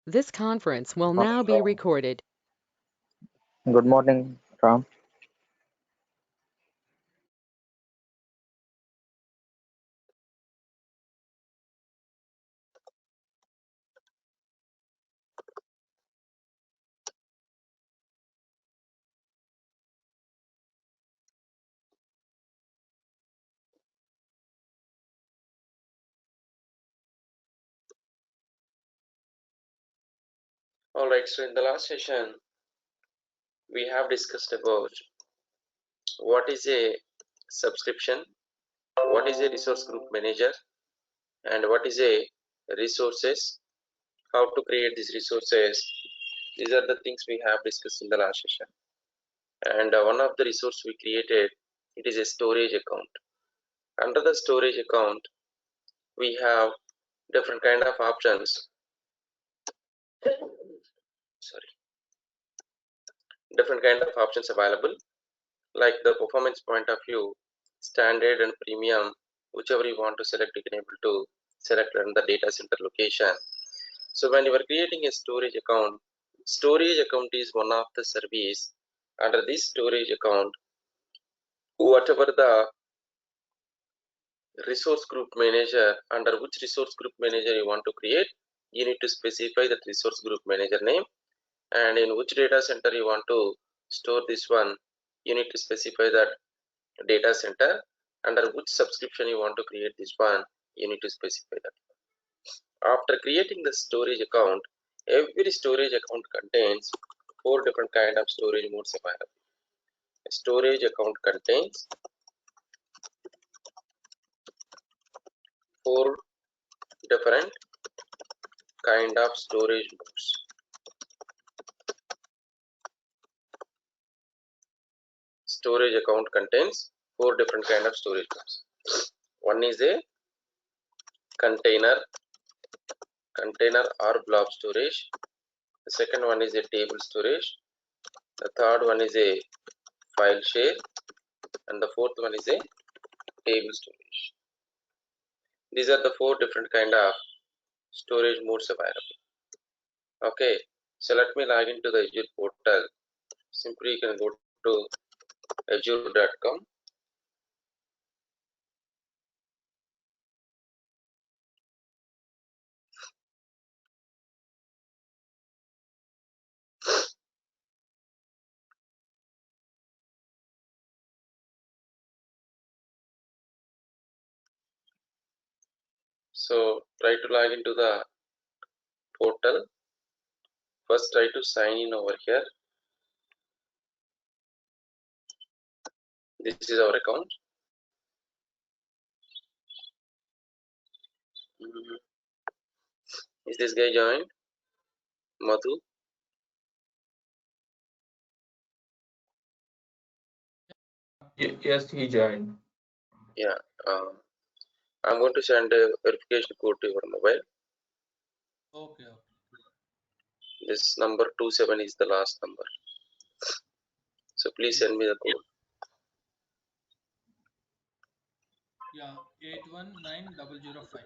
This conference will now be recorded. Good morning, Ram. All right, so in the last session, we have discussed about what is a subscription, what is a resource group manager, and what is a resources, how to create these resources. These are the things we have discussed in the last session. And one of the resource we created, it is a storage account. Under the storage account, we have different kind of options. Sorry, different kind of options available, like the performance point of view, standard and premium, whichever you want to select, you can able to select on the data center location. So when you are creating a storage account is one of the service. Under this storage account, whatever the resource group manager, under which resource group manager you want to create, you need to specify that resource group manager name, and in which data center you want to store this one, you need to specify that data center. Under which subscription you want to create this one, you need to specify that. After creating the storage account, every storage account contains 4 different kind of storage modes available. A storage account contains 4 different kind of storage modes. Storage account contains 4 different kind of storage modes. One is a container or blob storage. The second one is a table storage. The third one is a file share, and the fourth one is a table storage. These are the 4 different kind of storage modes available. Okay, so let me log into the Azure portal. Simply you can go to azure.com. So try to log into the portal. First try to sign in over here. This is our account. Is this guy joined? Madhu? Yes, he joined. Yeah. I'm going to send a verification code to your mobile. Okay. This number 27 is the last number. So please send me the code. Yeah, 819005.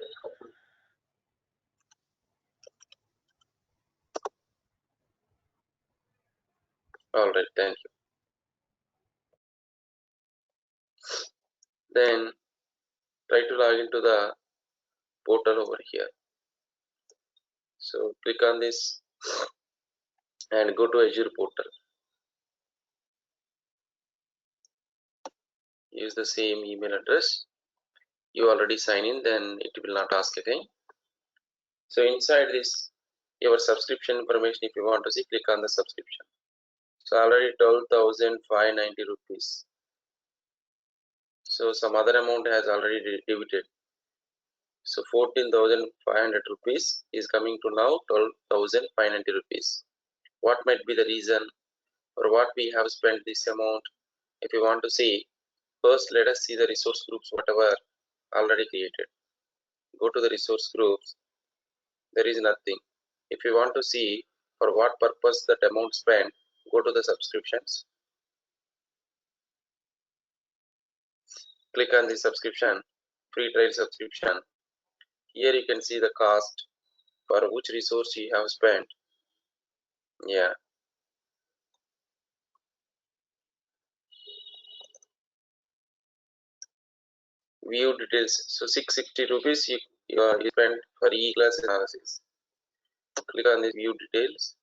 Alright, thank you. Then try to log into the portal over here. So click on this and go to Azure portal. Use the same email address. You already sign in, then it will not ask again. So inside this, your subscription information, if you want to see, click on the subscription. So already 12,590 rupees. So some other amount has already debited. So 14,500 rupees is coming to now 12,590 rupees. What might be the reason, or what we have spent this amount? If you want to see, first let us see the resource groups whatever already created. Go to the resource groups. There is nothing. If you want to see for what purpose that amount spent, go to the subscriptions. Click on the subscription, free trial subscription. Here you can see the cost for which resource you have spent. Yeah. View details. So 660 rupees you spent for E-class analysis. Click on this view details.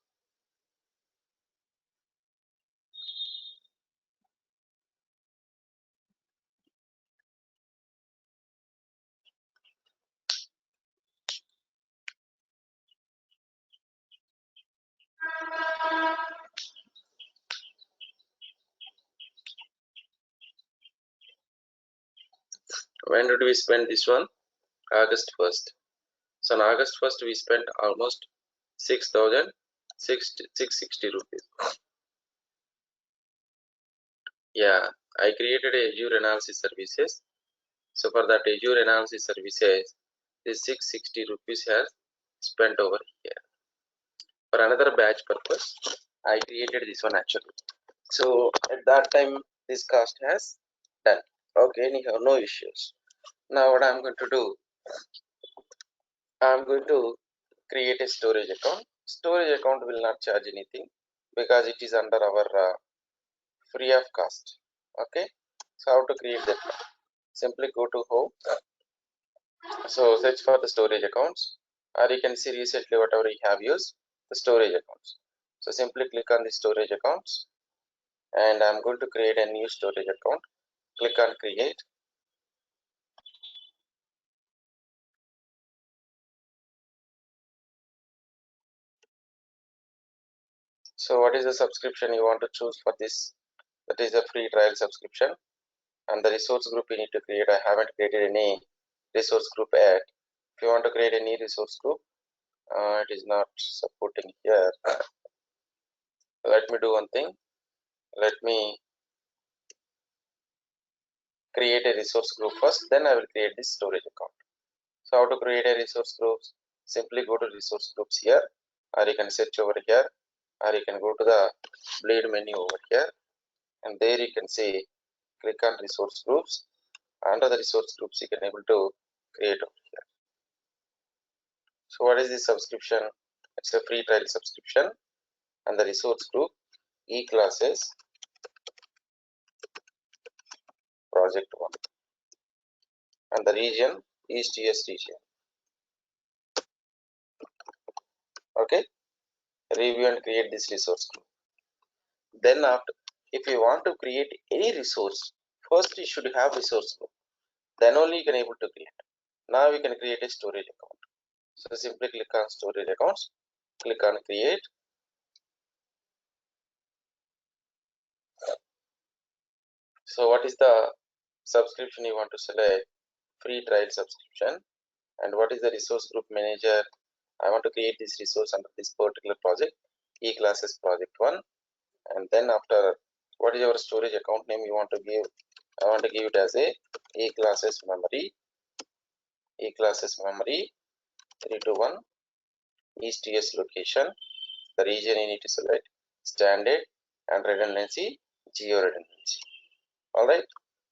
When did we spend this one? August 1st. So on August 1st, we spent almost 6,660 rupees. Yeah, I created a Azure analysis services. So for that Azure analysis services, this 660 rupees has spent over here. For another batch purpose, I created this one actually. So at that time, this cost has done. Okay, anyhow, no issues. Now what I'm going to do, I'm going to create a storage account. Storage account will not charge anything because it is under our free of cost. Okay, so how to create that? Simply go to home. So search for the storage accounts, or you can see recently whatever you have used the storage accounts. So simply click on the storage accounts, and I'm going to create a new storage account. Click on create. So what is the subscription you want to choose for this? That is a free trial subscription. And the resource group you need to create. I haven't created any resource group yet. If you want to create any resource group, it is not supporting here. Let me do one thing. Let me create a resource group first, then I will create this storage account. So how to create a resource groups? Simply go to resource groups here, or you can search over here, or you can go to the blade menu over here, and there you can see click on resource groups. Under the resource groups you can able to create over here. So what is this subscription? It's a free trial subscription, and the resource group E-classes project 1, and the region East US region. Okay, review and create this resource group. Then after, if you want to create any resource, first you should have resource group, then only you can able to create. Now we can create a storage account. So simply click on storage accounts, click on create. So what is the subscription you want to select? Free trial subscription. And what is the resource group manager? I want to create this resource under this particular project, E-classes project 1. And then after, what is your storage account name you want to give? I want to give it as a E-classes memory, E-classes memory 321 East US location. The region you need to select standard and redundancy, geo redundancy. Alright.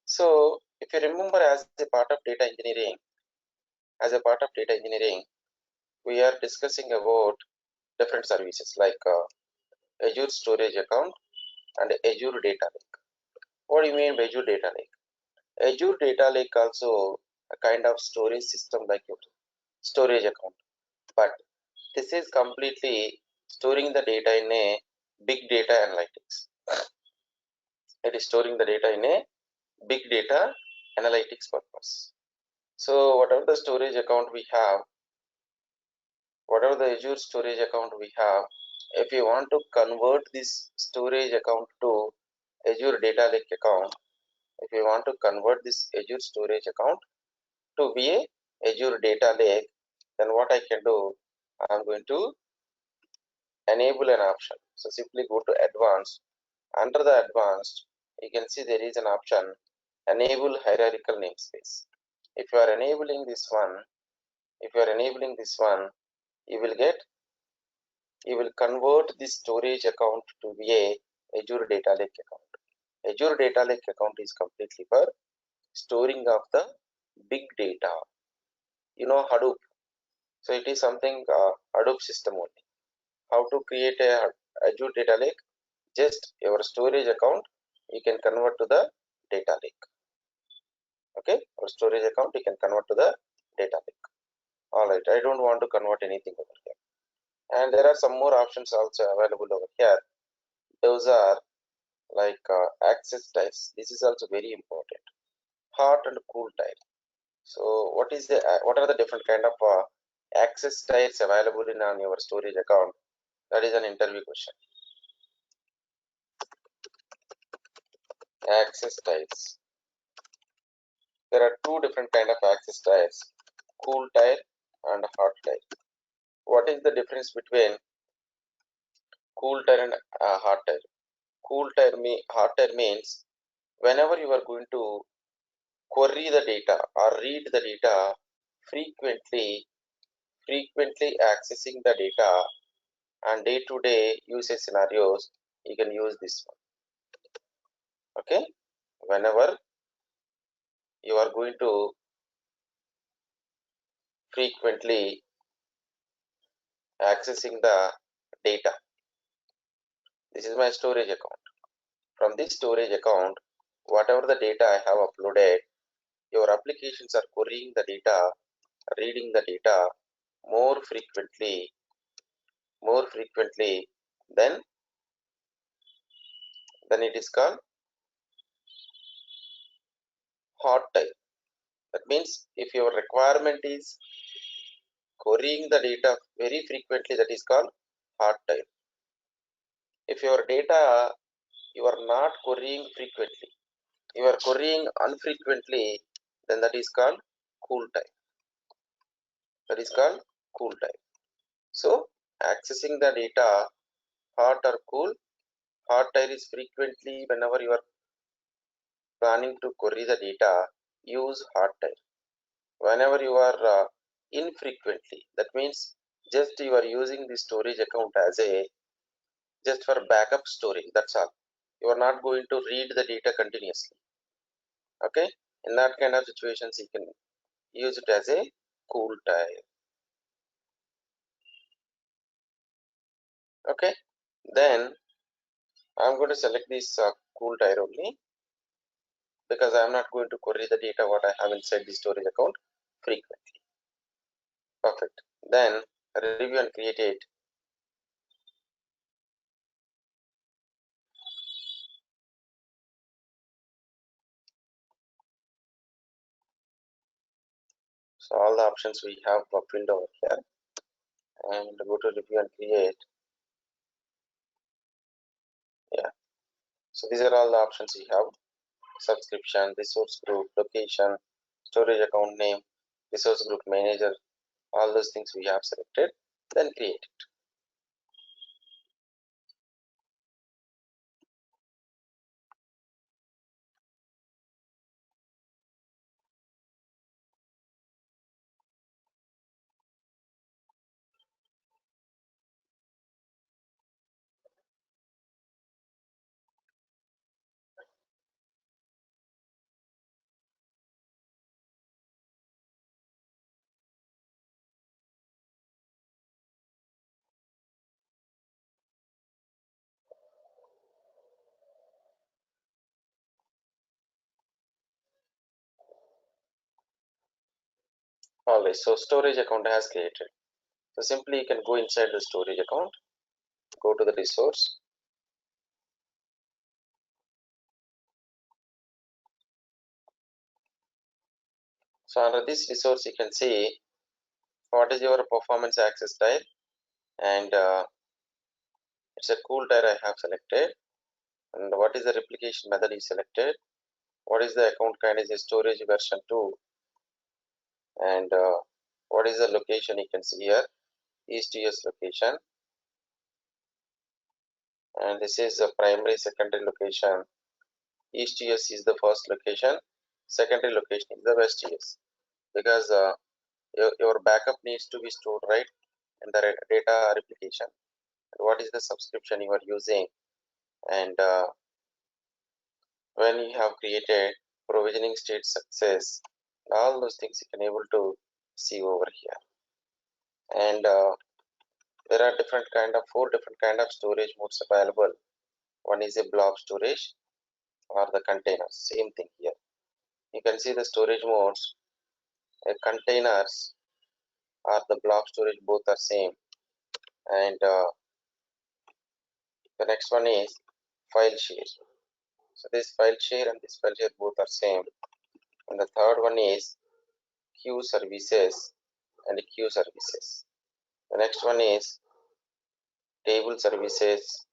So if you remember, as a part of data engineering, we are discussing about different services like Azure storage account and Azure data lake. What do you mean by Azure data lake? Azure data lake also a kind of storage system like your storage account, but this is completely storing the data in a big data analytics. It is storing the data in a big data analytics purpose. So whatever the storage account we have, whatever the Azure storage account we have, if you want to convert this storage account to Azure data lake account, if you want to convert this Azure storage account to be a Azure data lake, then what I can do, I'm going to enable an option. So simply go to advanced. Under the advanced, you can see there is an option, enable hierarchical namespace. If you are enabling this one, you will convert this storage account to be a Azure data lake account. Azure data lake account is completely for storing of the big data. You know Hadoop. So it is something Hadoop system only. How to create a Azure data lake? Just your storage account you can convert to the data lake. Okay, or storage account you can convert to the data lake. All right, I don't want to convert anything over here. And there are some more options also available over here. Those are like access types. This is also very important. Hot and cool type. So what are the different kind of access types available in on your storage account? That is an interview question. Access types. There are two different kind of access types: cool type and hot type. What is the difference between cool type and hot type? Hot type means whenever you are going to query the data or read the data frequently, accessing the data and day-to-day usage scenarios, you can use this one. Okay, whenever you are going to frequently accessing the data. This is my storage account. From this storage account, whatever the data I have uploaded, your applications are querying the data, reading the data more frequently then it is called hot type. That means if your requirement is querying the data very frequently, that is called hot type. If your data you are not querying frequently, you are querying unfrequently, then that is called cool type. That is called cool type. So accessing the data hot or cool. Hot type is frequently whenever you are planning to query the data, use hot type. Whenever you are infrequently, that means just you are using the storage account as a just for backup storage, that's all. You are not going to read the data continuously. Okay, in that kind of situations you can use it as a cool type. Okay, then I'm going to select this cool type only, because I am not going to query the data what I have inside the storage account frequently. Perfect. Then review and create it. So all the options we have filled over here, and go to review and create. Yeah. So these are all the options we have: subscription, resource group, location, storage account name, resource group manager. All those things we have selected. Then create it. Alright, so storage account has created. So simply you can go inside the storage account, go to the resource. So under this resource you can see what is your performance access type, and it's a cool type I have selected, and what is the replication method is selected, what is the account kind is a storage version 2, and what is the location you can see here, east US location, and this is the primary secondary location. East US is the first location, secondary location is the west US, because your backup needs to be stored right in the data replication. What is the subscription you are using, and when you have created provisioning state success, all those things you can able to see over here. and there are four different kind of storage modes available. One is a blob storage or the containers. Same thing here. You can see the storage modes. Containers or the blob storage, both are same, and the next one is file share. So this file share and this file share both are same, and the third one is queue services and queue services. The next one is table services.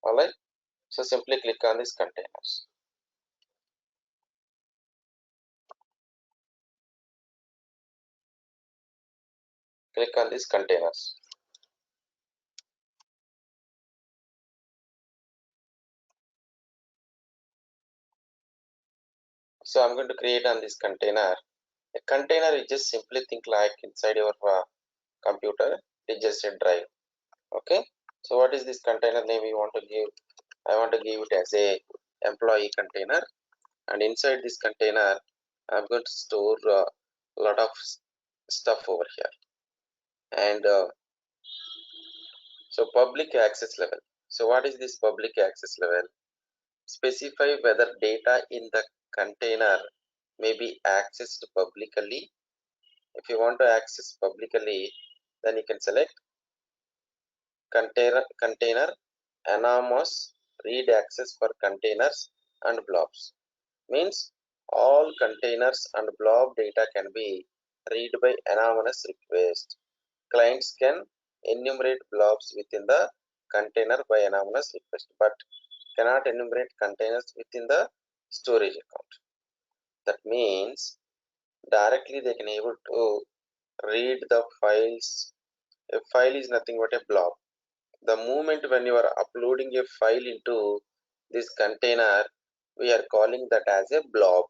Alright, so simply click on these containers. Click on these containers. So I'm going to create on this container. A container is just simply think like inside your computer, it's just a drive. Okay, so what is this container name we want to give? I want to give it as a employee container, and inside this container I'm going to store a lot of stuff over here. And so public access level. So what is this public access level? Specify whether data in the container may be accessed publicly. If you want to access publicly, then you can select container anonymous read access for containers and blobs. Means all containers and blob data can be read by anonymous request. Clients can enumerate blobs within the container by anonymous request, but cannot enumerate containers within the storage account. That means directly they can able to read the files. A file is nothing but a blob. The moment when you are uploading a file into this container, we are calling that as a blob.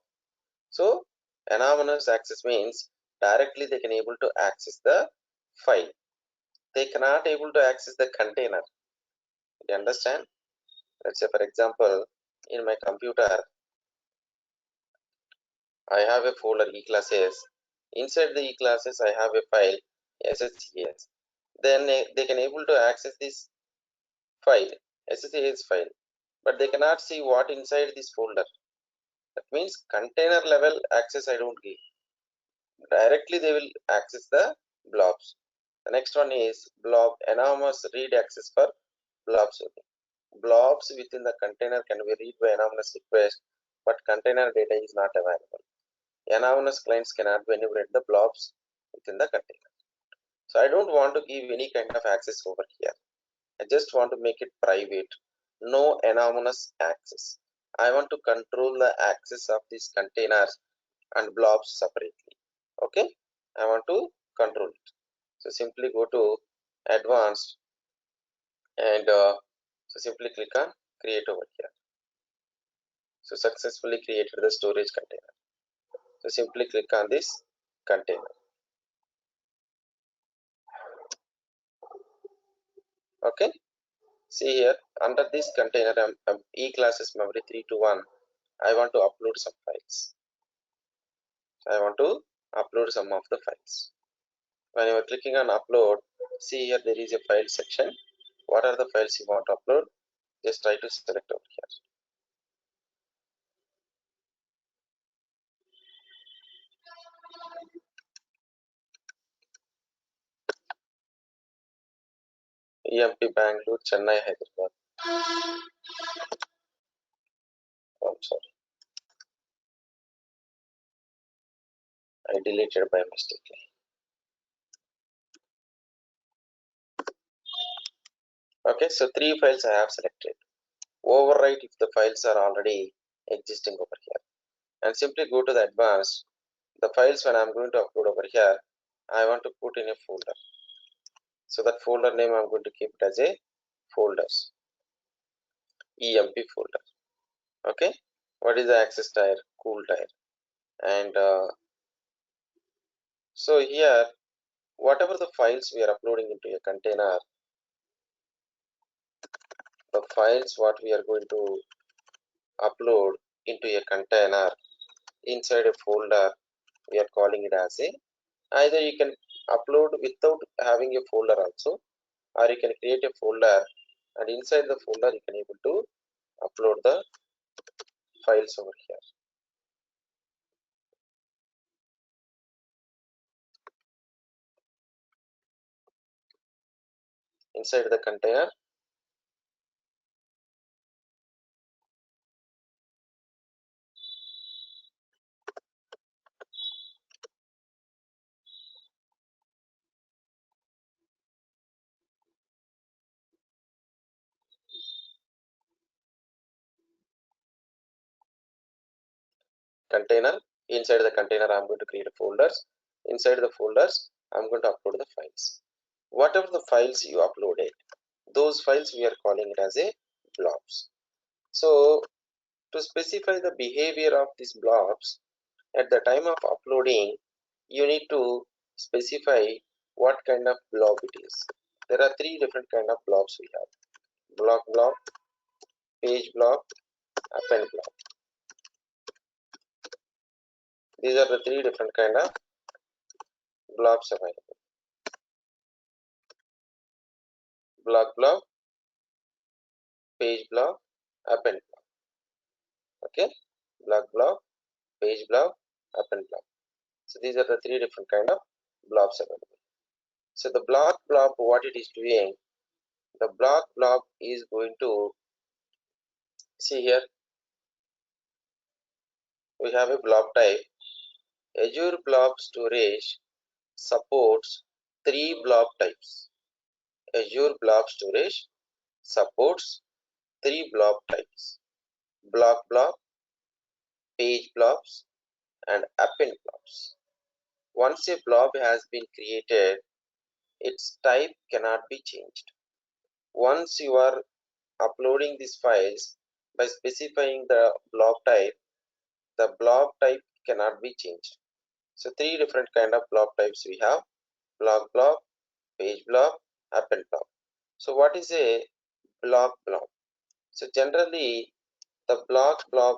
So anonymous access means directly they can able to access the file. They cannot able to access the container. You understand? Let's say for example, in my computer I have a folder e-classes. Inside the e-classes I have a file SSCS. Then they can able to access this file SSCS file, but they cannot see what inside this folder. That means container level access I don't give. Directly they will access the blobs. The next one is blob anonymous read access for blobs. Blobs within the container can be read by anonymous request, but container data is not available. Anonymous clients cannot enumerate the blobs within the container. So I don't want to give any kind of access over here. I just want to make it private. No anonymous access. I want to control the access of these containers and blobs separately. Okay, I want to control it. So simply go to advanced and so simply click on create over here. So successfully created the storage container. So simply click on this container. Okay, see here under this container e-classes memory 321, I want to upload some files. I want to upload some of the files. When you are clicking on upload, see here there is a file section. What are the files you want to upload? Just try to select over here. EMP Bangalore, Chennai, Hyderabad. Oh, I'm sorry, I deleted by mistake. Okay, so 3 files I have selected. Overwrite if the files are already existing over here, and simply go to the advanced. The files when I'm going to upload over here, I want to put in a folder. So that folder name I'm going to keep it as a folders, EMP folder. Okay, what is the access tier? Cool tier. And so here whatever the files we are uploading into a container, the files what we are going to upload into a container inside a folder, we are calling it as a, either you can upload without having a folder also, or you can create a folder and inside the folder you can able to upload the files over here. Inside the container, inside the container I'm going to create folders. Inside the folders I'm going to upload the files. Whatever the files you uploaded, those files we are calling it as a blobs. So to specify the behavior of these blobs, at the time of uploading, you need to specify what kind of blob it is. There are three different kind of blobs we have: blob, page blob, append blob. These are the three different kind of blobs available. Blob, page blob, append blob. Okay, blob, page blob, append blob. So these are the three different kind of blobs available. So the blob, what it is doing, the blob is going to, see here, we have a blob type. Azure Blob Storage supports three blob types. Azure Blob Storage supports three blob types: blob, page blobs, and append blobs. Once a blob has been created, its type cannot be changed. Once you are uploading these files, by specifying the blob type cannot be changed. So three different kind of blob types we have: blob, page blob, append blob. So what is a blob? So generally the blob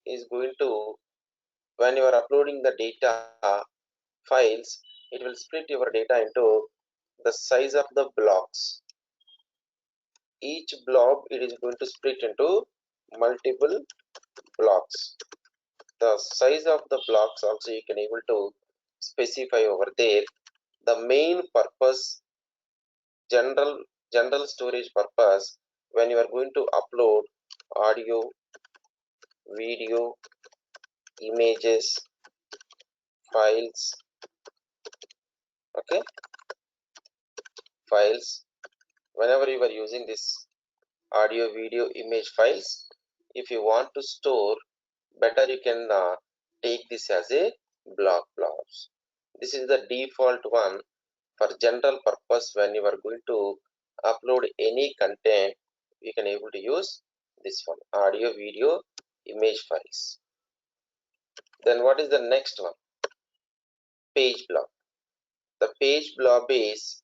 is going to, when you are uploading the data files, it will split your data into the size of the blocks. Each blob it is going to split into multiple blocks. The size of the blocks also you can able to specify over there. The main purpose, general storage purpose, when you are going to upload audio, video, images, files, okay, files, whenever you are using this audio, video, image files, if you want to store better, you can take this as a blobs. This is the default one for general purpose. When you are going to upload any content, you can able to use this one: audio, video, image files. Then what is the next one? Page blob. The page blob is,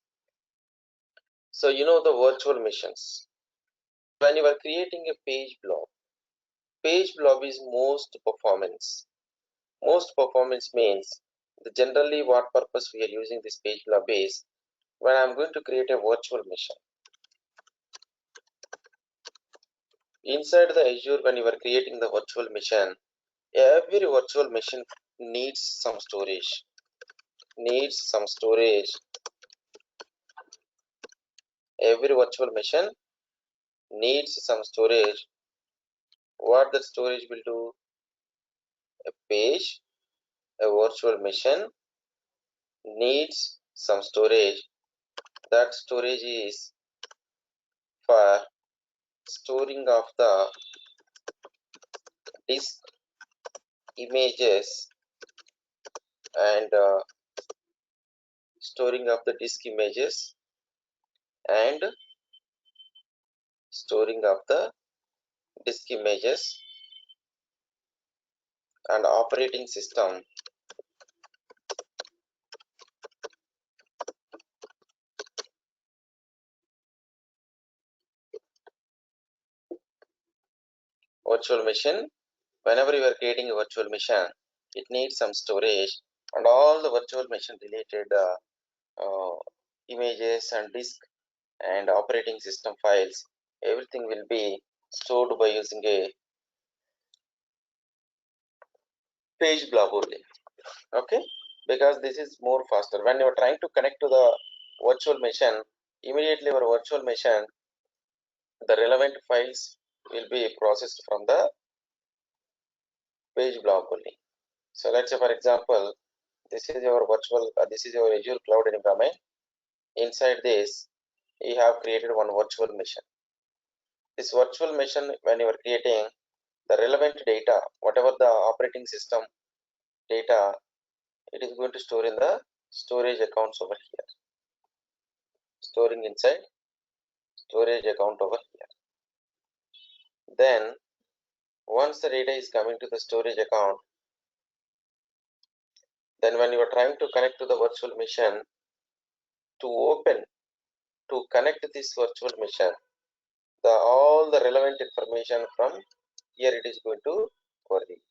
so you know the virtual machines. When you are creating a page blob is most performance. Most performance means the generally what purpose we are using this page blob is, when I'm going to create a virtual machine. Inside the Azure, when you are creating the virtual machine, every virtual machine needs some storage. Every virtual machine needs some storage. What the storage will do? A page, a virtual machine needs some storage. That storage is for storing of the disk images and storing of the disk images and storing of the disk images and operating system virtual machine. Whenever you are creating a virtual machine, it needs some storage, and all the virtual machine related images and disk and operating system files, everything will be stored by using a page blob only. Okay, because this is more faster. When you are trying to connect to the virtual machine, immediately your virtual machine, the relevant files will be processed from the page blob only. So let's say, for example, this is your Azure cloud environment. Inside this, you have created one virtual machine. This virtual machine, when you are creating the relevant data, whatever the operating system data, it is going to store in the storage accounts over here. Storing inside storage account over here. Then once the data is coming to the storage account, then when you are trying to connect to the virtual machine, to connect this virtual machine, all the relevant information from here it is going to query.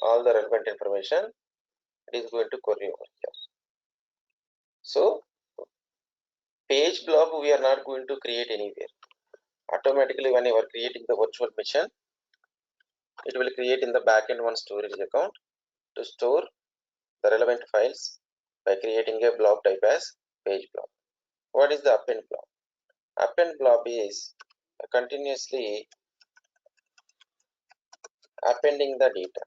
All the relevant information it is going to query over here. So page blob we are not going to create anywhere. Automatically when you are creating the virtual machine, it will create in the backend one storage account to store the relevant files by creating a blob type as page blob. What is the append blob? Append blob is continuously appending the data.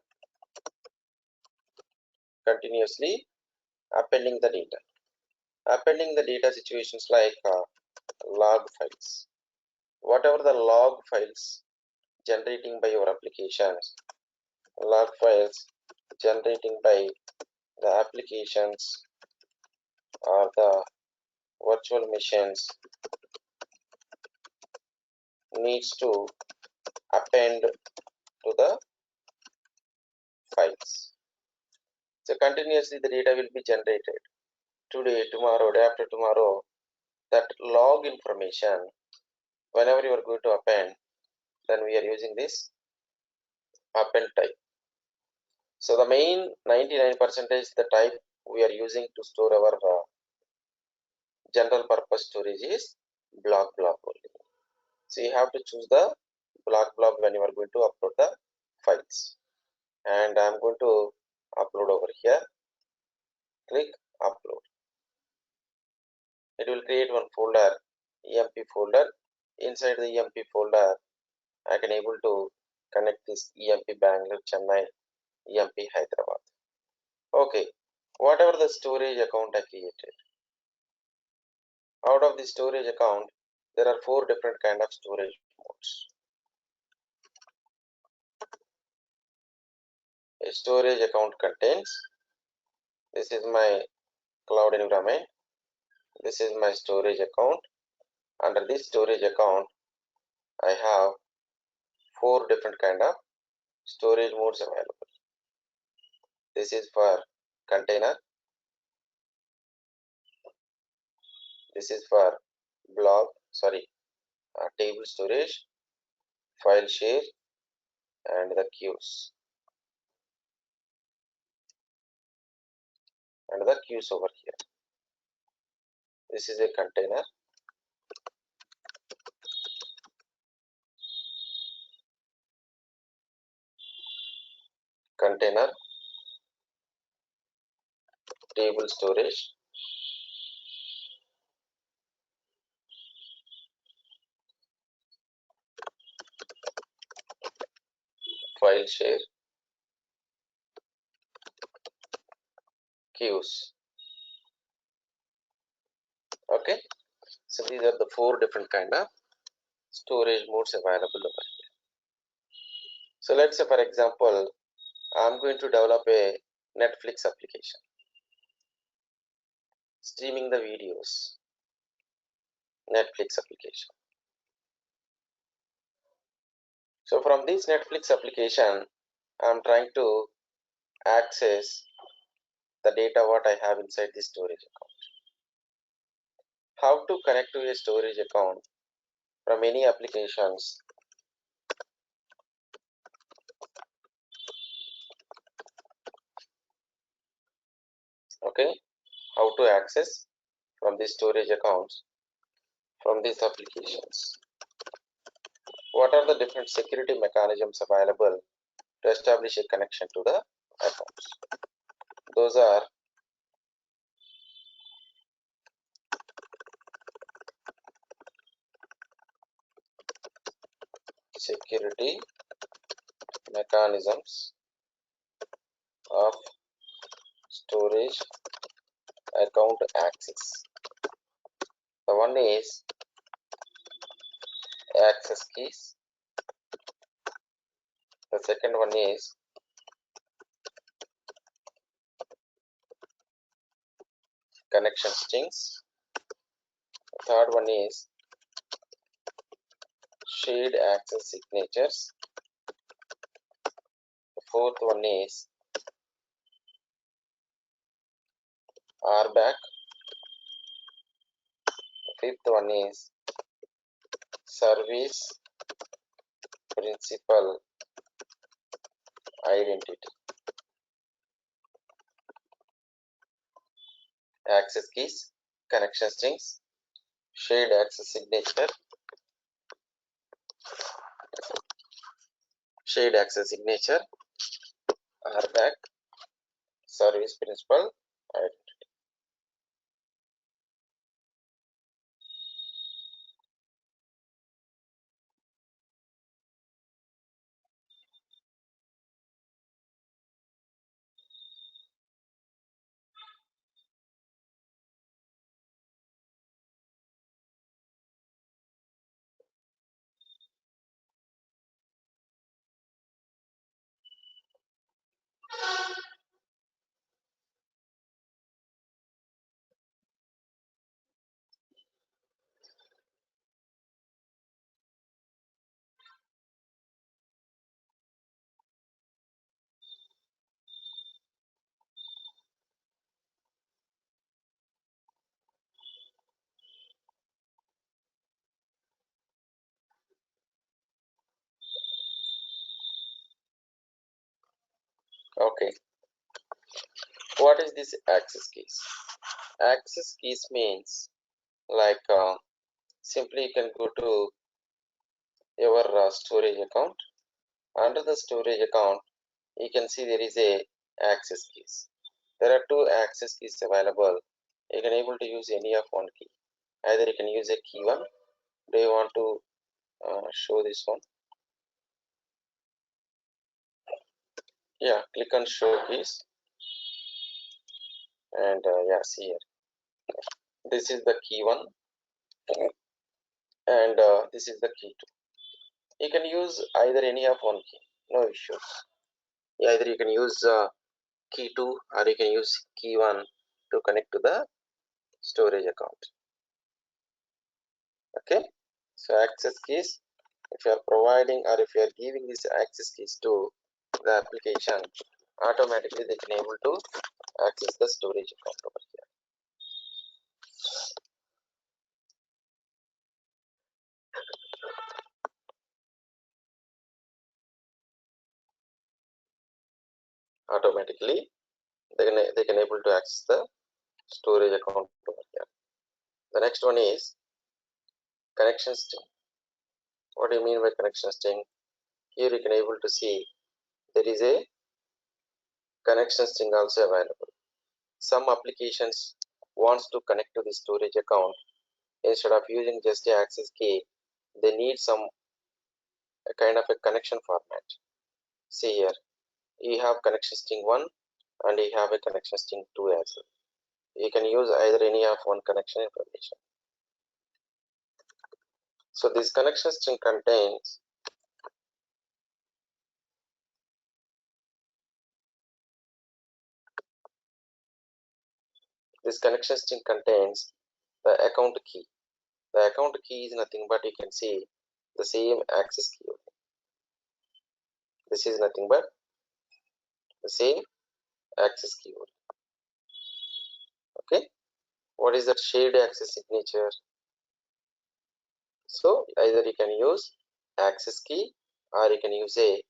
Continuously appending the data. Appending the data situations like log files. Whatever the log files generating by your applications, log files generating by the applications or the virtual machines needs to append to the files. So continuously the data will be generated. Today, tomorrow, day after tomorrow, that log information, whenever you are going to append, then we are using this append type. So the main 99% the type we are using to store our general purpose storage is block blob only. So you have to choose the block blob when you are going to upload the files. And I am going to upload over here. Click upload. It will create one folder, EMP folder. Inside the EMP folder, I can able to connect this EMP Bangalore, Chennai, EMP Hyderabad. Okay, whatever the storage account I created. Out of the storage account, there are 4 different kind of storage modes. A storage account contains, this is my cloud environment, this is my storage account. Under this storage account, I have 4 different kind of storage modes available. This is for container, this is for table storage, file share, and the queues. And the queues over here. This is a container. Container, table storage, file share, queues. Okay, so these are the 4 different kind of storage modes available over here. So let's say, for example, I'm going to develop a Netflix application, streaming the videos, Netflix application. So from this Netflix application, I'm trying to access the data what I have inside the storage account. How to connect to a storage account from any applications Okay, how to access from the storage accounts from these applications. What are the different security mechanisms available to establish a connection to the accounts? Those are security mechanisms of storage account access. The one is access keys. The second one is connection strings. The third one is shared access signatures. The fourth one is RBAC. The fifth one is service principal identity. Access keys, connection strings, shared access signature, RBAC, service principal identity. Okay, what is this access keys? Access keys means like simply you can go to your storage account. Under the storage account, you can see there is a access keys. There are two access keys available. You can able to use any of one key. Either you can use a key one. Do you want to show this one? Yeah, click on show keys, and yeah, see here. This is the key one, and this is the key two. You can use either any of one key, no issues. Either you can use key 2 or you can use key 1 to connect to the storage account. Okay, so access keys, if you are providing or if you are giving these access keys to the application, automatically they can able to access the storage account over here. Automatically they can able to access the storage account over here. The next one is connection string. What do you mean by connection string? Here you can able to see there is a connection string also available. Some applications wants to connect to the storage account. Instead of using just the access key, they need some kind of a connection format. See here, you have connection string 1 and you have a connection string 2 as well. You can use either any of one connection information. So this connection string contains the account key. The account key is nothing but you can see the same access key. This is nothing but the same access key. Okay, what is that shared access signature? So either you can use access key or you can use a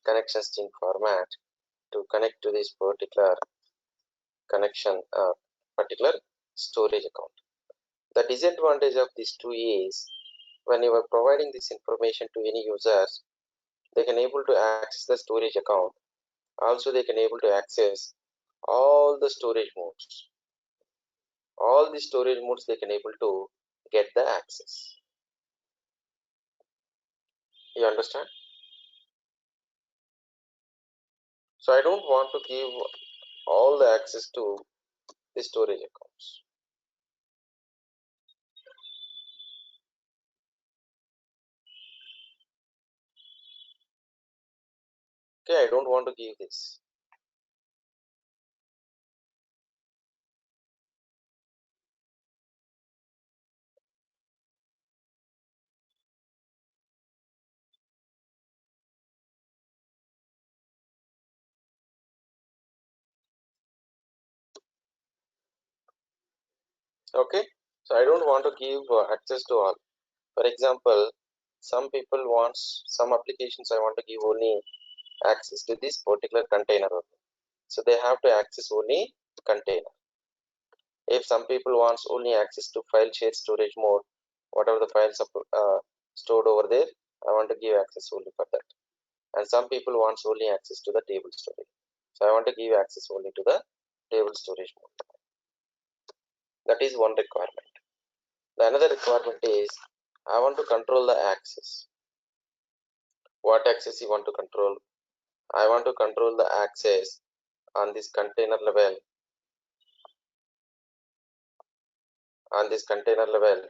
connection string format to connect to this particular connection, particular storage account. The disadvantage of these two is when you are providing this information to any users, they can able to access the storage account. Also, they can able to access all the storage modes. All the storage modes they can able to get the access. You understand? So I don't want to give all the access to the storage accounts. Okay, I don't want to give this. Okay, so I don't want to give access to all. For example, some people wants some applications I want to give only access to this particular container only. So they have to access only container. If some people wants only access to file share storage mode, whatever the files are stored over there, I want to give access only for that. And some people wants only access to the table storage. So I want to give access only to the table storage mode. That is one requirement. The another requirement is I want to control the access. What access you want to control? I want to control the access on this container level. On this container level,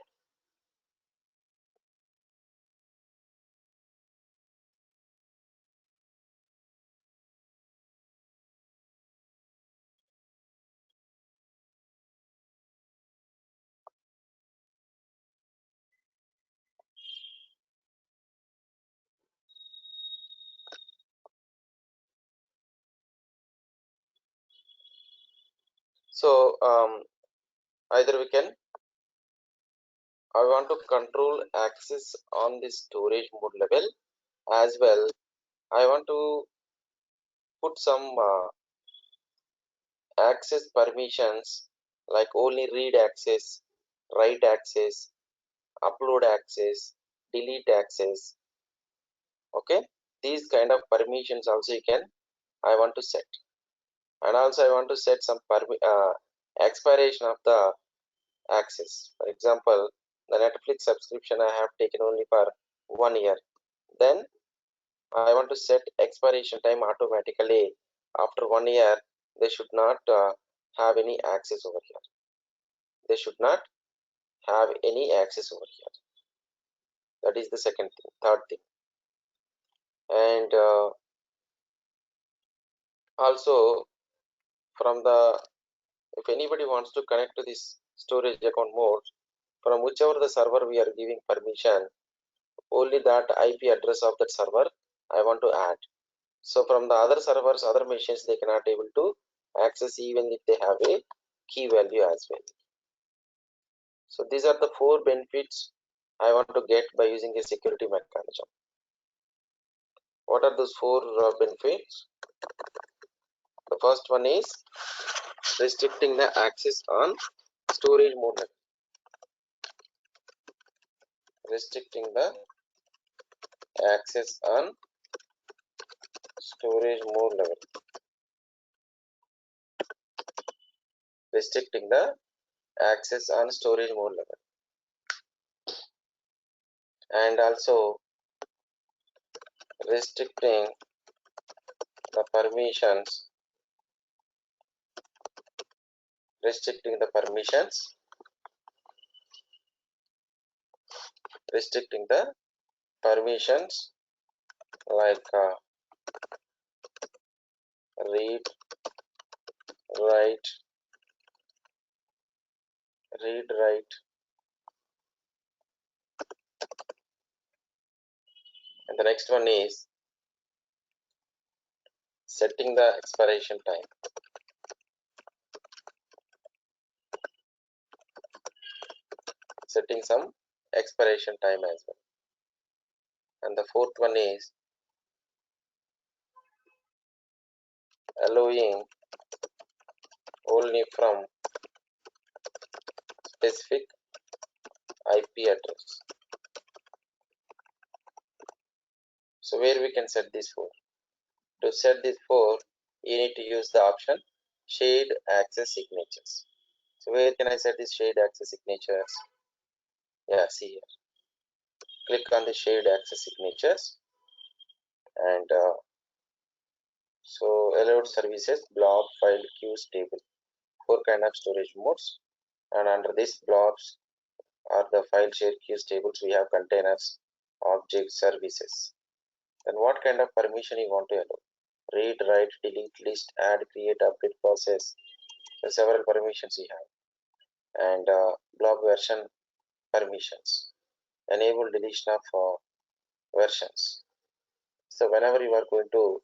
so either we can, I want to control access on this storage mode level, as well I want to put some access permissions like only read access, write access, upload access, delete access. Okay, these kind of permissions also you can, I want to set. And also I want to set some expiration of the access. For example, the Netflix subscription I have taken only for 1 year. Then I want to set expiration time automatically. After 1 year, they should not have any access over here. They should not have any access over here. That is the second thing. Third thing. And also from the, if anybody wants to connect to this storage account mode, from whichever the server we are giving permission, only that IP address of that server I want to add. So from the other servers, other machines, they cannot able to access even if they have a key value as well. So these are the 4 benefits I want to get by using a security mechanism. What are those 4 benefits? The first one is restricting the access on storage mode level. Restricting the access on storage mode level. Restricting the access on storage mode level. And also restricting the permissions. Restricting the permissions. Restricting the permissions like read, write, and the next one is setting the expiration time. Setting some expiration time as well. And the fourth one is allowing only from specific IP address. So where we can set this for? To set this for, you need to use the option shared access signatures. So where can I set this shared access signatures? Yeah, see here. Click on the shared access signatures, and so allowed services, blob, file, queues, table. 4 kind of storage modes, and under this blobs are the file share queues tables. We have containers, objects, services. Then what kind of permission you want to allow? Read, write, delete, list, add, create, update, process. So several permissions we have, and blob version permissions. Enable deletion of versions. So whenever you are going to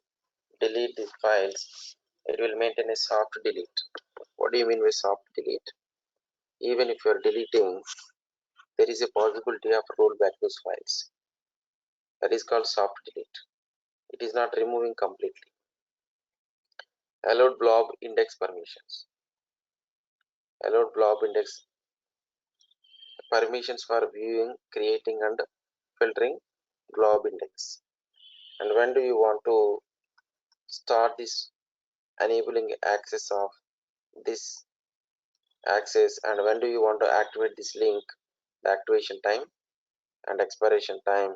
delete these files, it will maintain a soft delete. What do you mean by soft delete? Even if you are deleting, there is a possibility of rollback those files. That is called soft delete. It is not removing completely. Allowed blob index permissions. Allowed blob index permissions for viewing, creating, and filtering blob index. And when do you want to start this enabling access of this access, and when do you want to activate this link? The activation time and expiration time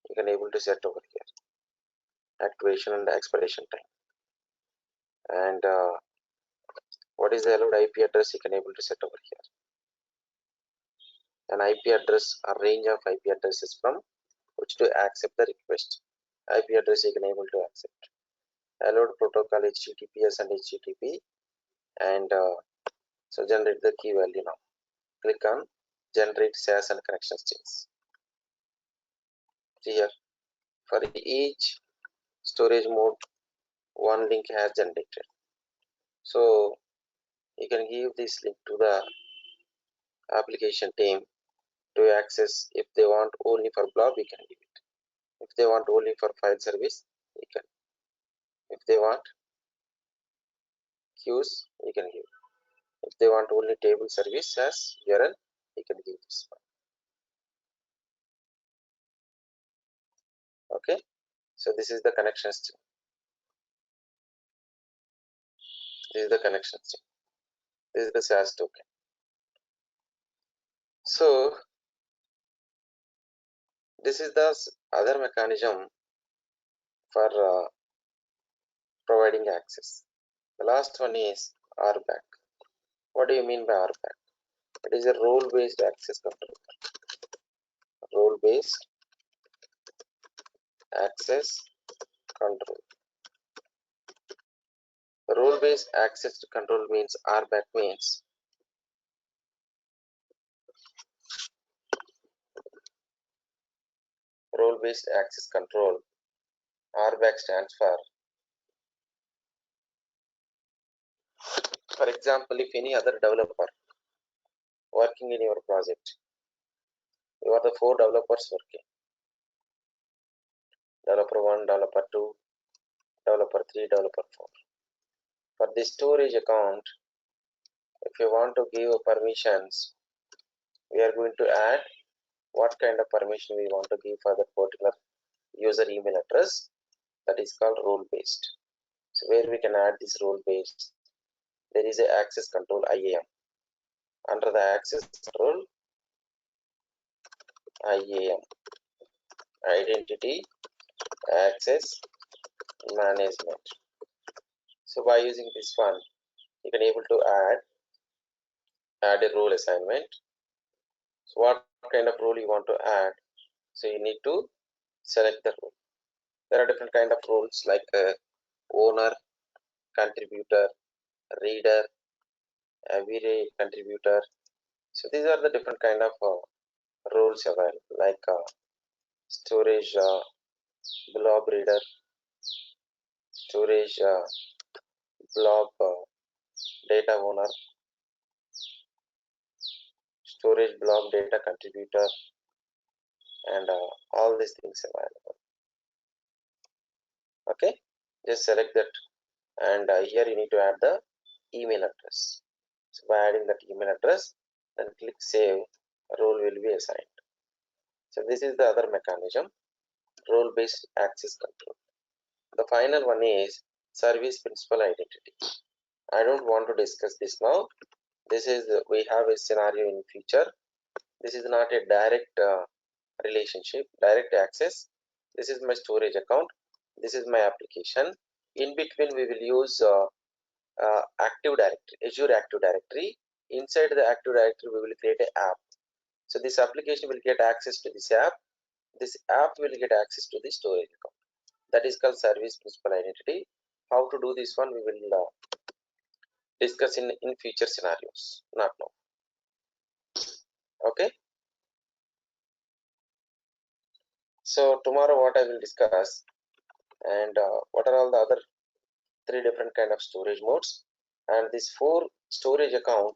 you can able to set over here. Activation and expiration time, and what is the allowed IP address you can able to set over here. An IP address, a range of IP addresses from which to accept the request. IP address you can able to accept. Allowed protocol HTTPS and HTTP, and so generate the key value now. Click on generate SAS and connection strings. See here, for each storage mode, one link has generated. So you can give this link to the application team to access. If they want only for blob, you can give it. If they want only for file service, you can. If they want queues, you can give. If they want only table service as URL, you can give this one. Okay, so this is the connection string. This is the connection string. This is the SAS token. So this is the other mechanism for providing access. The last one is RBAC. What do you mean by RBAC? It is a role-based access control. Role-based access control. Role-based access control means RBAC means role-based access control. RBAC stands for example, if any other developer working in your project, you are the 4 developers working. Developer 1, developer 2, developer 3, developer 4. For this storage account, if you want to give permissions, we are going to add what kind of permission we want to give for that particular user email address. That is called role based. So where we can add this role based, there is a access control IAM. Under the access control, IAM, identity access management. So by using this one, you can able to add a role assignment. So what kind of role you want to add? So you need to select the role. There are different kind of roles like owner, contributor, reader, everyday contributor. So these are the different kind of roles available, like storage blob reader, storage blob data owner, storage blob data contributor, and all these things available. Okay, just select that, and here you need to add the email address. So by adding that email address, then click save, role will be assigned. So this is the other mechanism, role based access control. The final one is service principal identity. I don't want to discuss this now. This is we have a scenario in future. This is not a direct relationship, direct access. This is my storage account. This is my application. In between, we will use Active Directory, Azure Active Directory. Inside the Active Directory, we will create an app. So this application will get access to this app. This app will get access to the storage account. That is called service principal identity. How to do this one, we will discuss in future scenarios, not now. Okay. So tomorrow what I will discuss, and what are all the other 3 different kind of storage modes, and this 4 storage account,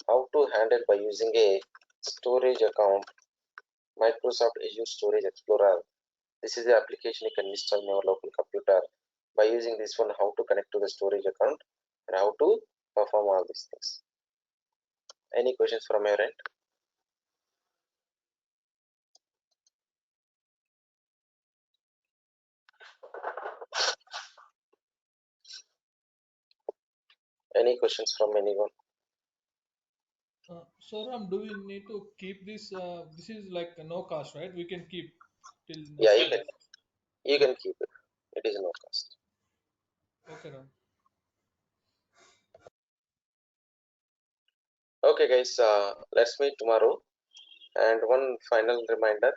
how to handle by using a storage account, Microsoft Azure Storage Explorer. This is the application you can install in your local computer. By using this one, how to connect to the storage account and how to perform all these things. Any questions from your end? Any questions from anyone? So Ram, do we need to keep this? This is like no cost, right? We can keep till Yeah, next year. you can keep it. It is no cost. Okay, Ram. Okay guys, let's meet tomorrow. And one final reminder,